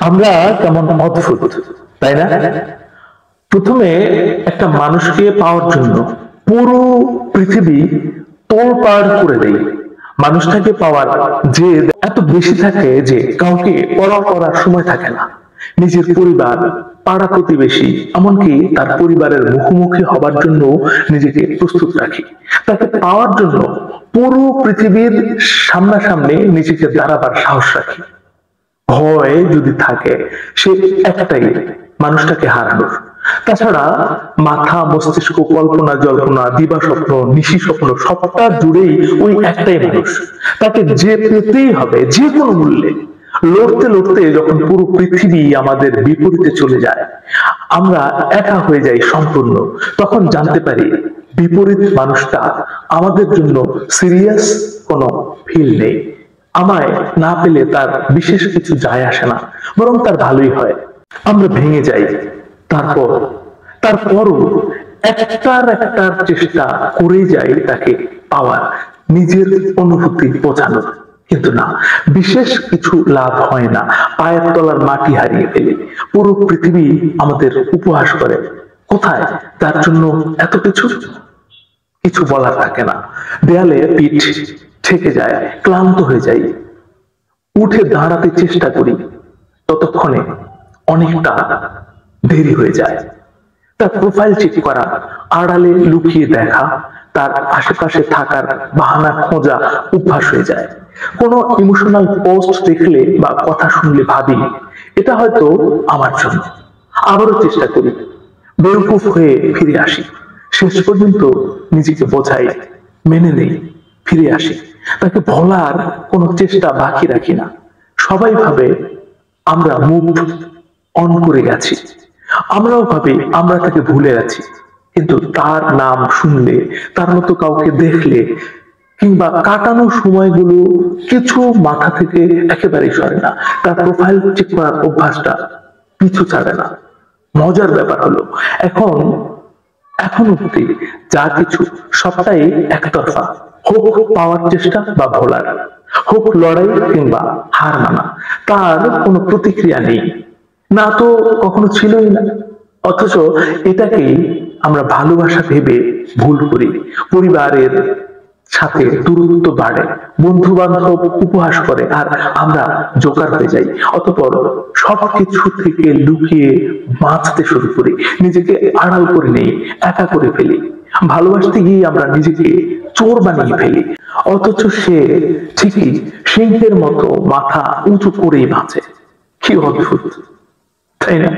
আমরা কেমন অদ্ভুত, তাই না? প্রথমে একটা মানুষকে পাওয়ার জন্য পুরো পৃথিবী তোলপাড় করে দেয়। মানুষটাকে পাওয়ার যে এত বেশি থাকে যে কাউকে পরোয়া করার সময় থাকে না। নিজের পরিবার, পাড়া প্রতিবেশী, এমনকি তার পরিবারের মুখোমুখি হবার জন্য নিজেকে প্রস্তুত রাখি। তাকে পাওয়ার জন্য পুরো পৃথিবীর সামনাসামনি নিজেকে দাঁড়াবার সাহস রাখি। ভয় যদি থাকে সে একটাই, মানুষটাকে হারানোর। তাছাড়া মাথা, মস্তিষ্ক, কল্পনা জল্পনা, দিবা স্বপ্ন, নিশি স্বপ্ন সবটা জুড়েই ওই একটাই মানুষ। তাকে যে পেতেই হবে যে কোনো মূল্যে। লড়তে লড়তে যখন পুরো পৃথিবী আমাদের বিপরীতে চলে যায়, আমরা একা হয়ে যাই সম্পূর্ণ, তখন জানতে পারি বিপরীত মানুষটা আমাদের জন্য সিরিয়াস কোনো ফিল নেই। আমায় না পেলে তার বিশেষ কিছু যায় আসে না, বরং তার ভালোই হয়। আমরা ভেঙে যাই, তারপরও একটার চেষ্টা করেই যাই তাকে পাওয়ার, নিজের অনুভূতি বোঝানোর। কিন্তু না, বিশেষ কিছু লাভ হয় না। পায়ের তলার মাটি হারিয়ে ফেলে পুরো পৃথিবী আমাদের উপহাস করে। কোথায় তার জন্য এত কিছু? কিছু বলার থাকে না। দেয়ালে পিঠ ঠেকে যায়, ক্লান্ত হয়ে যাই, উঠে দাঁড়াতে চেষ্টা করি, ততক্ষণে অনেকটা দেরি হয়ে যায়। তার প্রোফাইল চেক করা, আড়ালে লুকিয়ে দেখা, তার আশেপাশে থাকার বাহানা খোঁজা অভ্যাস হয়ে যায়। কোনো ইমোশনাল পোস্ট দেখলে বা কথা শুনলে ভাবি এটা হয়তো আমার জন্য। আবারও চেষ্টা করি, বেউকুফ হয়ে ফিরে আসি। শেষ পর্যন্ত নিজেকে বোঝাই, মেনে নেই, ফিরে আসি। তাকে ভোলার কোনো চেষ্টা বাকি রাখি না। সবাই ভাবে আমরা মুভ অন করে গেছি, আমরাও ভাবি আমরা তাকে ভুলে গেছি। কিন্তু তার নাম শুনলে, তার মতো কাউকে দেখলে, কিংবা কাটানো সময়গুলো কিছু মাথা থেকে একেবারেই সরে না। তার প্রোফাইল চেক করার অভ্যাসটা পিছু ছাড়ে না। মজার ব্যাপার হলো এখন অব্দি যা কিছু সবটাই একতরফা। হোক পাওয়ার চেষ্টা বা ভোলার, হোক লড়াই কিংবা হার মানা, তার কোনো প্রতিক্রিয়া নেই, না তো কখনো ছিলই না। অথচ এটাকেই আমরা ভালোবাসা ভেবে ভুল করি। পরিবারের সাথে দূরত্ব বাড়ে, বন্ধু বান্ধব উপহাস করে, আর আমরা জোকার হয়ে যাই। অতঃপর সবকিছু থেকে লুকিয়ে বাঁচতে শুরু করি, নিজেকে আড়াল করে নেই, একা করে ফেলি। ভালোবাসতে গিয়ে আমরা নিজেকে চোর বানিয়ে ফেলি, অথচ সে ঠিকই সিংহের মতো মাথা উঁচু করেই বাঁচে। কি অদ্ভুত, তাই না?